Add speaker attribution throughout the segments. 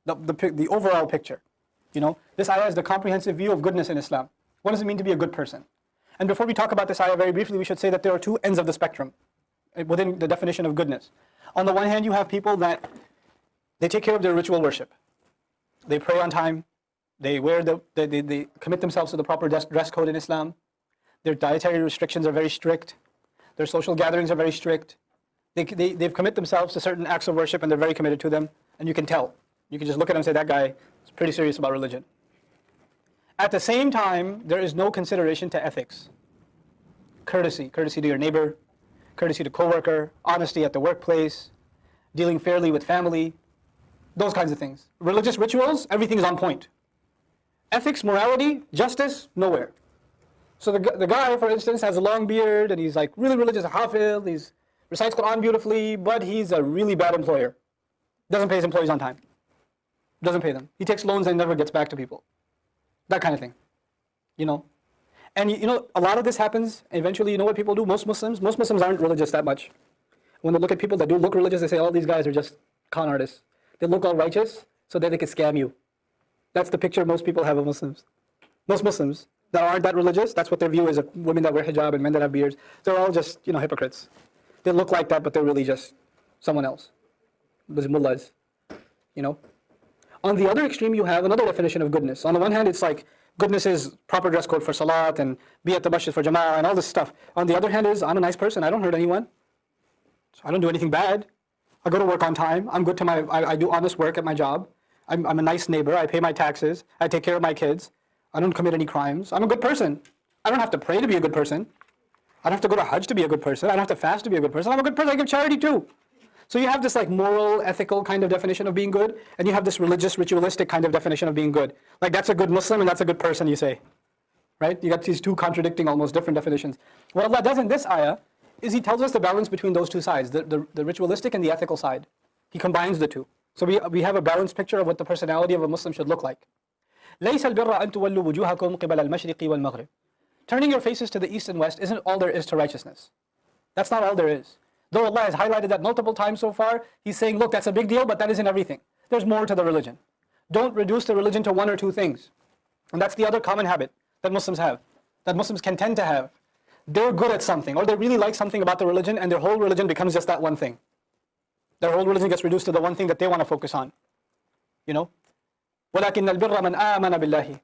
Speaker 1: the overall picture. This ayah is the comprehensive view of goodness in Islam. What does it mean to be a good person? And before we talk about this ayah very briefly, we should say that there are two ends of the spectrum within the definition of goodness. On the one hand, you have people that they take care of their ritual worship. They pray on time. They commit themselves to the proper dress code in Islam. Their dietary restrictions are very strict. Their social gatherings are very strict. They've committed themselves to certain acts of worship and they're very committed to them. And you can tell. You can just look at them and say, that guy is pretty serious about religion. At the same time, there is no consideration to ethics. Courtesy to your neighbor, courtesy to coworker, honesty at the workplace, dealing fairly with family, those kinds of things. Religious rituals, everything is on point. Ethics, morality, justice, nowhere. So the guy, for instance, has a long beard and he's like really religious, a hafiz, he recites Quran beautifully, but he's a really bad employer. Doesn't pay his employees on time. Doesn't pay them. He takes loans and never gets back to people. That kind of thing. And a lot of this happens eventually. You know what people do? Most Muslims aren't religious that much. When they look at people that do look religious, they say, oh, these guys are just con artists. They look all righteous so that they can scam you. That's the picture most people have of Muslims. Most Muslims that aren't that religious, that's what their view is of women that wear hijab and men that have beards. They're all just, hypocrites. They look like that, but they're really just someone else. Those mullahs, On the other extreme, you have another definition of goodness. On the one hand, it's like goodness is proper dress code for salat and be at the masjid for jama'ah and all this stuff. On the other hand is, I'm a nice person, I don't hurt anyone. So I don't do anything bad. I go to work on time. I'm good to I do honest work at my job. I'm a nice neighbor. I pay my taxes. I take care of my kids. I don't commit any crimes. I'm a good person. I don't have to pray to be a good person. I don't have to go to Hajj to be a good person. I don't have to fast to be a good person. I'm a good person. I give charity too. So you have this moral, ethical kind of definition of being good, and you have this religious, ritualistic kind of definition of being good. Like that's a good Muslim and that's a good person, you say. Right? You got these two contradicting, almost different definitions. What Allah does in this ayah is He tells us the balance between those two sides, the ritualistic and the ethical side. He combines the two. So we have a balanced picture of what the personality of a Muslim should look like. لَيْسَ الْبِرَّ أَن تُوَلُّوا وُجُوهَكُمْ قِبَلَ الْمَشْرِقِ وَالْمَغْرِبِ. Turning your faces to the east and west isn't all there is to righteousness. That's not all there is. Though Allah has highlighted that multiple times so far, He's saying, look, that's a big deal, but that isn't everything. There's more to the religion. Don't reduce the religion to one or two things. And that's the other common habit that Muslims have, that Muslims can tend to have. They're good at something, or they really like something about the religion, and their whole religion becomes just that one thing. Their whole religion gets reduced to the one thing that they want to focus on. وَلَكِنَّ الْبِرَّ مَنْ آمَنَ بِاللَّهِ.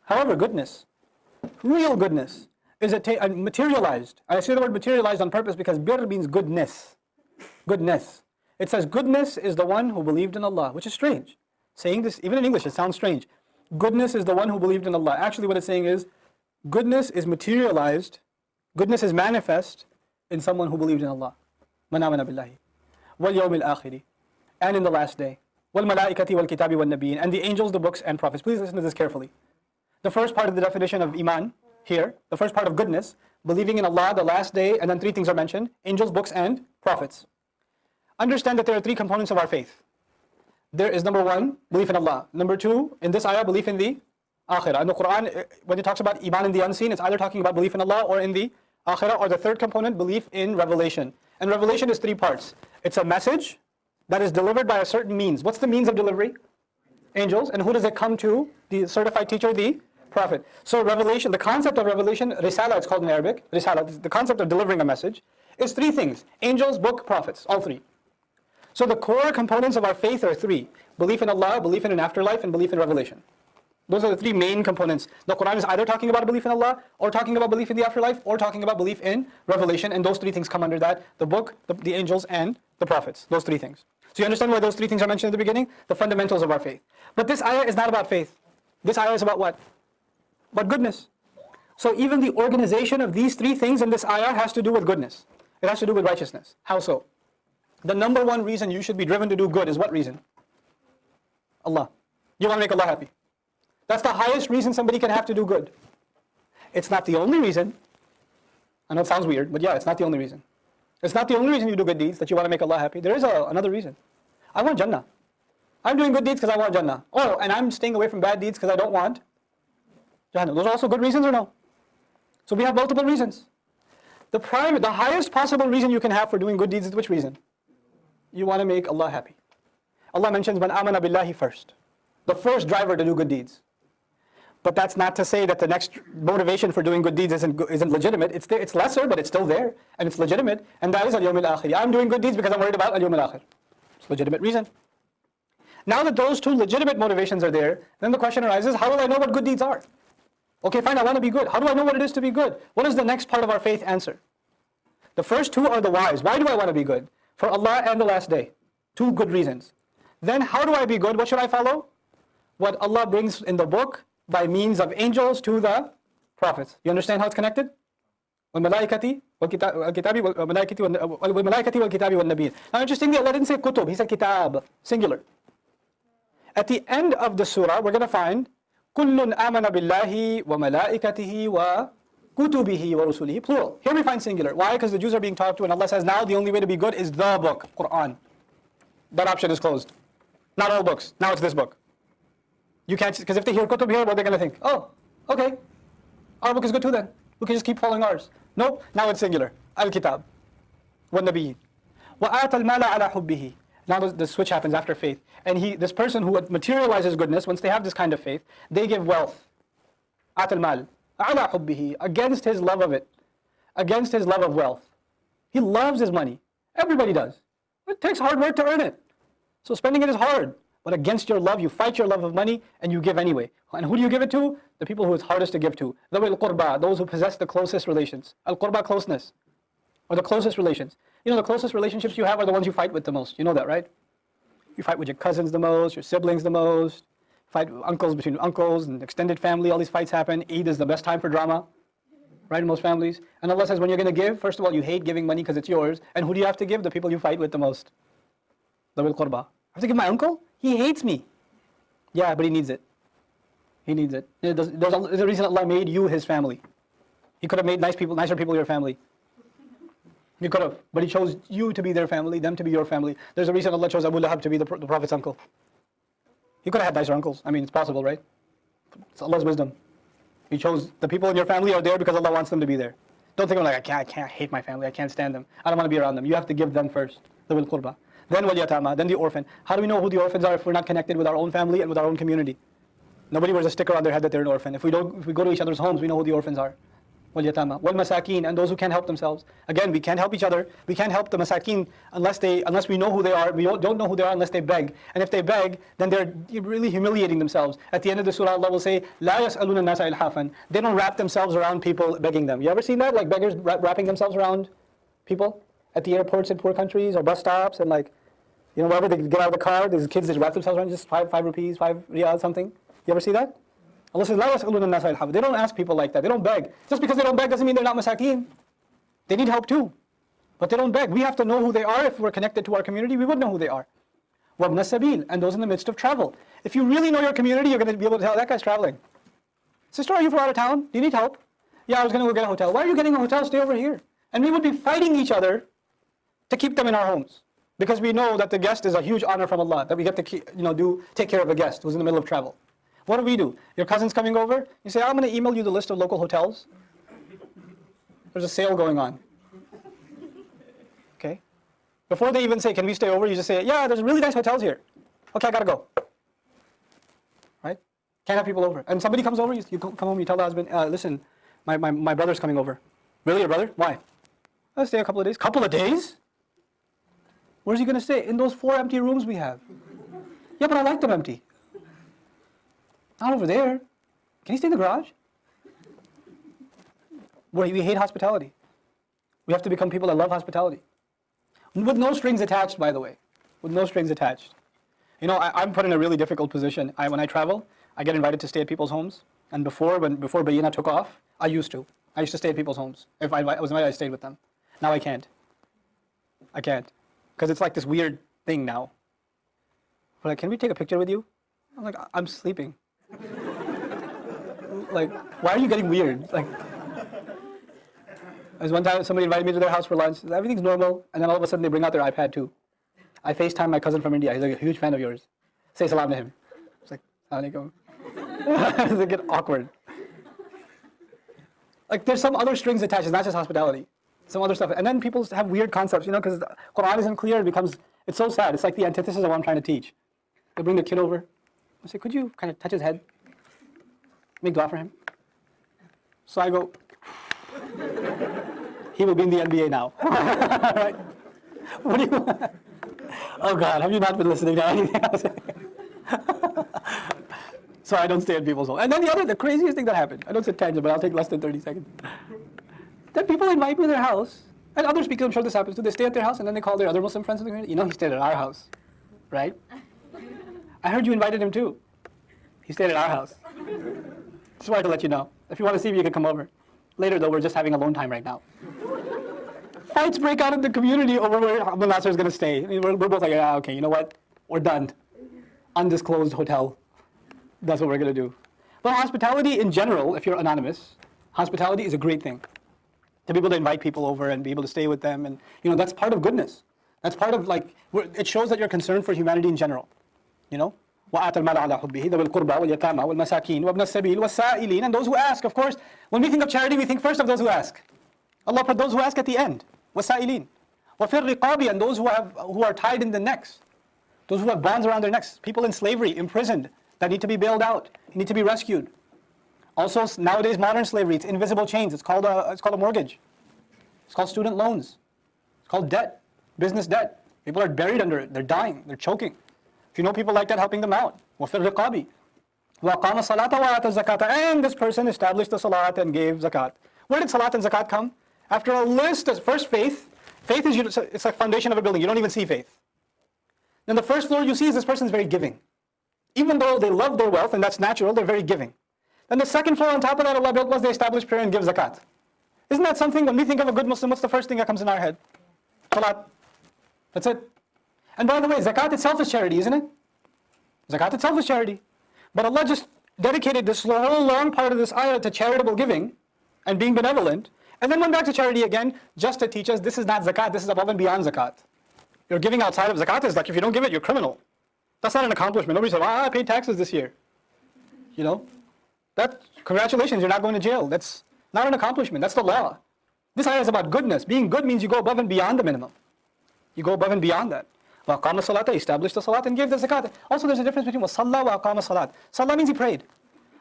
Speaker 1: However, goodness, real goodness, is materialized. I say the word materialized on purpose because bir means goodness. Goodness. It says goodness is the one who believed in Allah, which is strange. Saying this, even in English, it sounds strange. Goodness is the one who believed in Allah. Actually, what it's saying is, goodness is materialized, goodness is manifest in someone who believed in Allah. مَنْ آمَنَ بِاللَّهِ وَالْيَوْمِ الْآخِرِ. And in the last day. وَالْمَلَائِكَةِ وَالْكِتَابِ وَالنَّبِيِّينَ. And the angels, the books, and prophets. Please listen to this carefully. The first part of the definition of iman here, the first part of goodness, believing in Allah, the last day, and then three things are mentioned: angels, books, and prophets. Understand that there are three components of our faith. There is number one, belief in Allah. Number two, in this ayah, belief in the akhirah. In the Quran, when it talks about iman in the unseen, it's either talking about belief in Allah or in the akhirah, or the third component, belief in revelation. And revelation is three parts. It's a message that is delivered by a certain means. What's the means of delivery? Angels. And who does it come to? The certified teacher, the prophet. So revelation, the concept of revelation, risala it's called in Arabic, risala, the concept of delivering a message, is three things: angels, book, prophets, all three. So the core components of our faith are three: belief in Allah, belief in an afterlife, and belief in revelation. Those are the three main components. The Quran is either talking about belief in Allah, or talking about belief in the afterlife, or talking about belief in revelation, and those three things come under that: the book, the angels, and the prophets. Those three things. So you understand why those three things are mentioned at the beginning? The fundamentals of our faith. But this ayah is not about faith. This ayah is about what? About goodness. So even the organization of these three things in this ayah has to do with goodness. It has to do with righteousness. How so? The number one reason you should be driven to do good is what reason? Allah. You want to make Allah happy. That's the highest reason somebody can have to do good. It's not the only reason. I know it sounds weird, but yeah, it's not the only reason. It's not the only reason you do good deeds, that you want to make Allah happy. There is another reason. I want Jannah. I'm doing good deeds because I want Jannah. Oh, and I'm staying away from bad deeds because I don't want Jannah. Those are also good reasons or no? So we have multiple reasons. The highest possible reason you can have for doing good deeds is which reason? You want to make Allah happy. Allah mentions man amana billahi first. The first driver to do good deeds. But that's not to say that the next motivation for doing good deeds isn't legitimate. It's there, it's lesser, but it's still there, and it's legitimate. And that is al-yawm al-akhir. I'm doing good deeds because I'm worried about al-yawm al-akhir. It's a legitimate reason. Now that those two legitimate motivations are there, then the question arises, how will I know what good deeds are? Okay, fine, I want to be good. How do I know what it is to be good? What is the next part of our faith answer? The first two are the whys. Why do I want to be good? For Allah and the last day. Two good reasons. Then how do I be good? What should I follow? What Allah brings in the book by means of angels to the prophets. You understand how it's connected? وَالْمَلَائِكَةِ وَالْكِتَابِ وَالنَّبِيِّينَ. Now interestingly, Allah didn't say kutub, He said kitab, singular. At the end of the surah, we're going to find كُلٌّ آمَنَ بِاللَّهِ وَمَلَائِكَتِهِ وَكُتُبِهِ وَرُسُلِهِ, plural. Here we find singular. Why? Because the Jews are being talked to, and Allah says now the only way to be good is the book, Quran. That option is closed. Not all books. Now it's this book. You can't, because if they hear kutub here, what are they going to think? Oh, okay, our book is good too then. We can just keep following ours. Nope, now it's singular. Al-Kitab. وَالنَّبِيِّينَ وَآتَ الْمَالَ عَلَى حُبِّهِ. Now the switch happens after faith. And this person who materializes goodness, once they have this kind of faith, they give wealth. آتَ الْمَالَ عَلَى حُبِّهِ. Against his love of it. Against his love of wealth. He loves his money. Everybody does. It takes hard work to earn it. So spending it is hard. But against your love, you fight your love of money and you give anyway. And who do you give it to? The people who it's hardest to give to. ذَوِي الْقُرْبَى, those who possess the closest relations. Al-Qurba, closeness. Or the closest relations. You know, the closest relationships you have are the ones you fight with the most. You know that, right? You fight with your cousins the most, your siblings the most. Fight with uncles, between uncles and extended family. All these fights happen. Eid is the best time for drama. Right, in most families. And Allah says when you're going to give, first of all, you hate giving money because it's yours. And who do you have to give? The people you fight with the most. ذَوِي الْقُرْبَى. I have to give my uncle? He hates me. Yeah, but he needs it. He needs it. There's a reason Allah made you His family. He could have made nicer people your family. He could have, but He chose you to be their family, them to be your family. There's a reason Allah chose Abu Lahab to be the Prophet's uncle. He could have had nicer uncles. I mean, it's possible, right? It's Allah's wisdom. He chose the people in your family are there because Allah wants them to be there. Don't think of like, I can't hate my family, I can't stand them. I don't want to be around them. You have to give them first. The will qurba. Then wal yatama, then the orphan. How do we know who the orphans are if we're not connected with our own family and with our own community? Nobody wears a sticker on their head that they're an orphan. If we go to each other's homes, we know who the orphans are. Wal yatama, wal masakin, and those who can't help themselves. Again, we can't help each other. We can't help the masakin unless we know who they are. We don't know who they are unless they beg. And if they beg, then they're really humiliating themselves. At the end of the surah, Allah will say, La yas'aluna nasa ilhafan. They don't wrap themselves around people begging them. You ever seen that? Like beggars wrapping themselves around people at the airports in poor countries or bus stops and like, you know, wherever they get out of the car, there's kids that wrap themselves around just 5 rupees, 5 riyals, something. You ever see that? Allah says, La yas'aluna nasa ilhafan. They don't ask people like that. They don't beg. Just because they don't beg doesn't mean they're not masakin. They need help too. But they don't beg. We have to know who they are. If we're connected to our community, we would know who they are. وَابْنَ السَّبِيلِ, and those in the midst of travel. If you really know your community, you're going to be able to tell, that guy's traveling. Sister, are you from out of town? Do you need help? Yeah, I was going to go get a hotel. Why are you getting a hotel? Stay over here. And we would be fighting each other to keep them in our homes. Because we know that the guest is a huge honor from Allah, that we get to take care of a guest who's in the middle of travel. What do? Your cousin's coming over, you say, I'm going to email you the list of local hotels. There's a sale going on. Okay? Before they even say, can we stay over, you just say, yeah, there's really nice hotels here. Okay, I gotta go. Right? Can't have people over. And somebody comes over, you come home, you tell the husband, listen, my brother's coming over. Really, your brother? Why? I'll stay a couple of days. Couple of days? Where's he gonna stay? In those 4 empty rooms we have. Yeah, but I like them empty. Not over there. Can he stay in the garage? We hate hospitality. We have to become people that love hospitality. With no strings attached, by the way. With no strings attached. You know, I'm put in a really difficult position. When I travel, I get invited to stay at people's homes. And before Bayina took off, I used to stay at people's homes. If I was invited, I stayed with them. Now I can't. I can't. Because it's like this weird thing now. We're like, can we take a picture with you? I'm like, I'm sleeping. Like, why are you getting weird? Like, as one time somebody invited me to their house for lunch. Everything's normal, and then all of a sudden they bring out their iPad too. I FaceTime my cousin from India. He's like a huge fan of yours. Say salam to him. It's like, Assalamu alaikum. It's get awkward. Like there's some other strings attached. It's not just hospitality. Some other stuff. And then people have weird concepts, you know, because the Quran isn't clear. It's so sad. It's like the antithesis of what I'm trying to teach. They bring the kid over. I say, could you kind of touch his head? Make dua for him. So I go, he will be in the NBA now. Right? What do you want? Oh God, have you not been listening to anything else? So I don't stay at people's home. And then the craziest thing that happened, I don't say tangent, but I'll take less than 30 seconds. Then people invite me to their house, and other speakers, I'm sure this happens too, they stay at their house and then they call their other Muslim friends in the community. You know, he stayed at our house, right? I heard you invited him too. He stayed at our house. Just wanted to let you know. If you want to see me, you can come over. Later though, we're just having alone time right now. Fights break out in the community over where Abdul Nasser is going to stay. I mean, we're both like, ah, okay, you know what? We're done. Undisclosed hotel. That's what we're going to do. But hospitality in general, if you're anonymous, hospitality is a great thing. To be able to invite people over and be able to stay with them, and you know, that's part of goodness. That's part of like, it shows that you're concerned for humanity in general. You know? وَآتَ الْمَالَ عَلَى حُبِّهِ ذَوِي الْقُرْبَى وَالْيَتَامَى وَالْمَسَاكِينِ وَابْنَ السَّبِيلِ وَالسَّائِلِينَ. And those who ask, of course, when we think of charity, we think first of those who ask. Allah put those who ask at the end. وَالسَّائِلِينَ وَفِي الرِّقَابِ. And those who are tied in the necks. Those who have bonds around their necks. People in slavery, imprisoned, that need to be bailed out, need to be rescued. Also, nowadays, modern slavery, it's invisible chains. It's called a mortgage. It's called student loans. It's called debt, business debt. People are buried under it. They're dying. They're choking. If you know people like that, helping them out. وَفِي الرِّقَابِ وَأَقَامَ الصَّلَاةَ وَآتَى الزَّكَاةَ. And this person established the salat and gave zakat. Where did salat and zakat come? After a list of first faith. Faith is it's like foundation of a building. You don't even see faith. Then the first floor you see is this person is very giving. Even though they love their wealth, and that's natural, they're very giving. Then the second floor on top of that Allah built was they established prayer and give zakat. Isn't that something, when we think of a good Muslim, what's the first thing that comes in our head? Salat. That's it. And by the way, zakat itself is charity, isn't it? Zakat itself is charity. But Allah just dedicated this whole long part of this ayah to charitable giving and being benevolent, and then went back to charity again just to teach us this is not zakat, this is above and beyond zakat. You're giving outside of zakat is like if you don't give it, you're criminal. That's not an accomplishment. Nobody said, I paid taxes this year. You know? Congratulations, you're not going to jail. That's not an accomplishment. That's the law. This ayah is about goodness. Being good means you go above and beyond the minimum. You go above and beyond that. وَأَقَامَ الصَّلَاةَ, established the salat and gave the zakat. Also there's a difference between وَصَلَّى وَأَقَامَ الصَّلَاة. Salah means he prayed.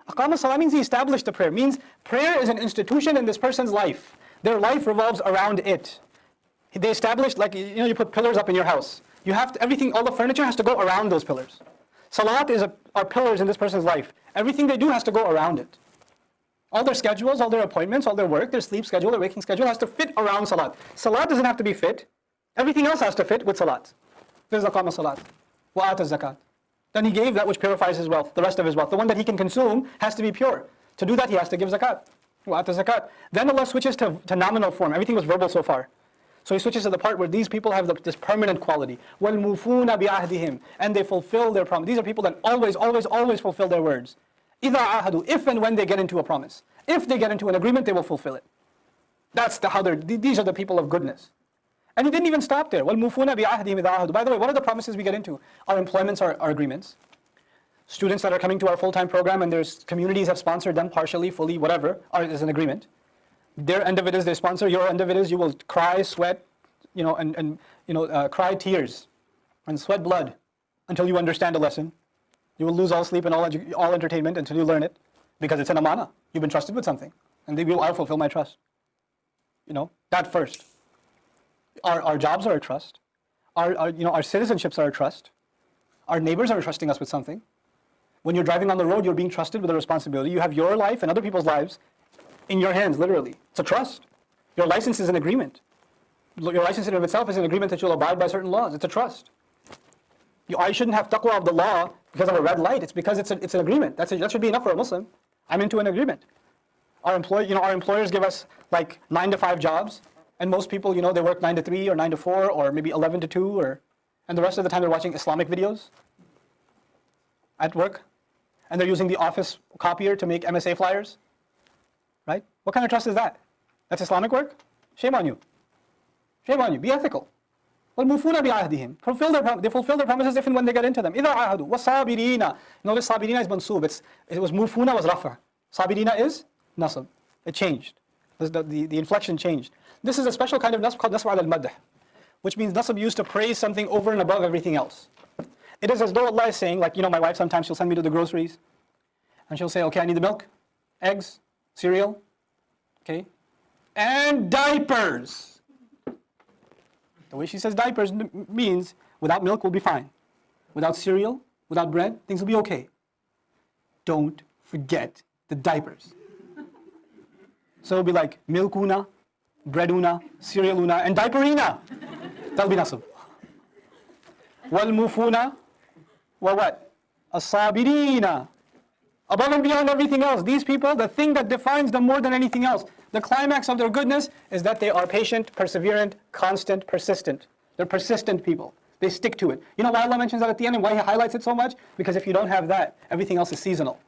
Speaker 1: Aqama الصَّلَاة means he established the prayer. Means prayer is an institution in this person's life. Their life revolves around it. They established, like, you know, you put pillars up in your house. You have to, everything, all the furniture has to go around those pillars. Salat are pillars in this person's life. Everything they do has to go around it. All their schedules, all their appointments, all their work, their sleep schedule, their waking schedule has to fit around salat. Salat doesn't have to be fit. Everything else has to fit with salat. This is aqama salat. Wa'ata zakat. Then he gave that which purifies his wealth, the rest of his wealth. The one that he can consume has to be pure. To do that, he has to give zakat. Wa'ata zakat. Then Allah switches to nominal form. Everything was verbal so far. So he switches to the part where these people have this permanent quality. وَالْمُوفُونَ بِعَهْدِهِمْ. And they fulfill their promise. These are people that always fulfill their words. إِذَا عَاهَدُوا. If and when they get into a promise. If they get into an agreement, they will fulfill it. That's these are the people of goodness. And he didn't even stop there. وَالْمُوفُونَ بِعَهْدِهِمْ إِذَا عَاهَدُوا. By the way, what are the promises we get into? Our employments are agreements. Students that are coming to our full-time program and there's communities have sponsored them partially, fully, whatever, is an agreement. Their end of it is they sponsor, your end of it is you will cry, sweat, you know, and cry tears and sweat blood until you understand a lesson. You will lose all sleep and all entertainment until you learn it, because it's an amana. You've been trusted with something, and they will fulfill my trust. You know, that first. Our jobs are a trust. Our citizenships are a trust. Our neighbors are trusting us with something. When you're driving on the road, you're being trusted with a responsibility. You have your life and other people's lives in your hands, literally. It's a trust. Your license is an agreement. Your license in and of itself is an agreement that you'll abide by certain laws. It's a trust. I shouldn't have taqwa of the law because of a red light. It's because it's an agreement. That should be enough for a Muslim. I'm into an agreement. Our employers give us like 9 to 5 jobs, and most people, they work 9 to 3 or 9 to 4 or maybe 11 to 2, and the rest of the time they're watching Islamic videos at work, and they're using the office copier to make MSA flyers. Right? What kind of trust is that? That's Islamic work? Shame on you. Shame on you. Be ethical. وَالْمُوفُونَ بِعَهْدِهِمْ. They fulfill their promises if and when they get into them. إِذَا عَاهَدُوا وَالصَّابِرِينَ. Notice sabirina is mansub. It was mufuna was rafa. Sabirina is nasab. It changed. The inflection changed. This is a special kind of nasb called nasb al-madh, which means nasb used to praise something over and above everything else. It is as though Allah is saying, like, my wife sometimes she'll send me to the groceries and she'll say, okay, I need the milk, eggs, cereal, okay, and diapers. The way she says diapers means without milk we'll be fine. Without cereal, without bread, things will be okay. Don't forget the diapers. So it'll be like milkuna, breaduna, cerealuna, and diaperina. That'll be nasab. Wal mufuna, wa what? As-sabirina. Above and beyond everything else, these people, the thing that defines them more than anything else, the climax of their goodness is that they are patient, perseverant, constant, persistent. They're persistent people. They stick to it. You know why Allah mentions that at the end and why He highlights it so much? Because if you don't have that, everything else is seasonal.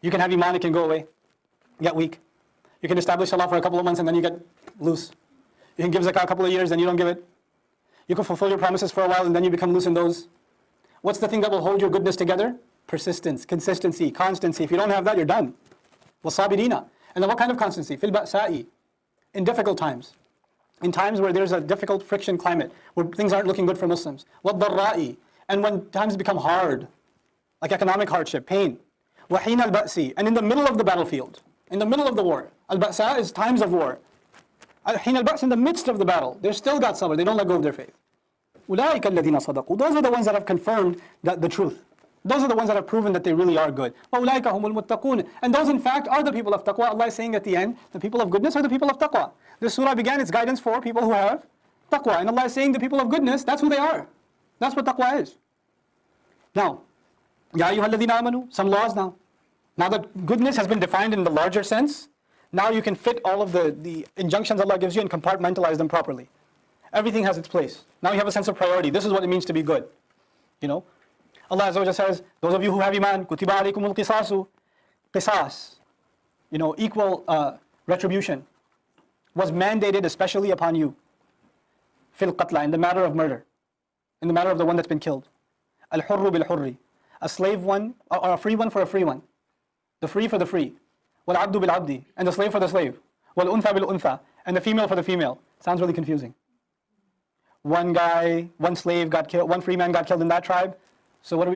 Speaker 1: You can have iman, it can go away, get weak. You can establish salah for a couple of months and then you get loose. You can give zakah a couple of years and you don't give it. You can fulfill your promises for a while and then you become loose in those. What's the thing that will hold your goodness together? Persistence, consistency, constancy. If you don't have that, you're done. وَالصَّابِرِينَ. And then what kind of constancy? فِي الْبَأْسَاءِ. In difficult times. In times where there's a difficult friction climate, where things aren't looking good for Muslims. وَالضَّرَّاءِ. And when times become hard, like economic hardship, pain. وَحِينَ الْبَأْسِ. And in the middle of the battlefield, in the middle of the war. Al-Ba'sa is times of war. حِينَ الْبَأْسِ, in the midst of the battle. They've still got sabr, they don't let go of their faith. أُولَٰئِكَ الَّذِينَ صَدَقُوا. Those are the ones that have confirmed the truth. Those are the ones that have proven that they really are good. وَأُولَٰئِكَ هُمُ الْمُتَّقُونَ. And those in fact are the people of taqwa. Allah is saying at the end, the people of goodness are the people of taqwa. This surah began its guidance for people who have taqwa. And Allah is saying the people of goodness, that's who they are. That's what taqwa is. Now, يَا أَيُّهَا الَّذِينَ آمَنُوا. Some laws now. Now that goodness has been defined in the larger sense, now you can fit all of the injunctions Allah gives you and compartmentalize them properly. Everything has its place. Now you have a sense of priority. This is what it means to be good. Allah Azza wa Jalla says, those of you who have iman, كُتِبَ عَلَيْكُمُ الْقِصَاصُ. Qisas, equal retribution, was mandated especially upon you. Fil qatla, in the matter of murder, in the matter of the one that's been killed. Al-hurru bil-hurri, a slave one, or a free one for a free one. The free for the free. Wal-abdu bil-abdi, and the slave for the slave. Wal-untha bil-untha, and the female for the female. Sounds really confusing. One slave got killed, one free man got killed in that tribe. So what do we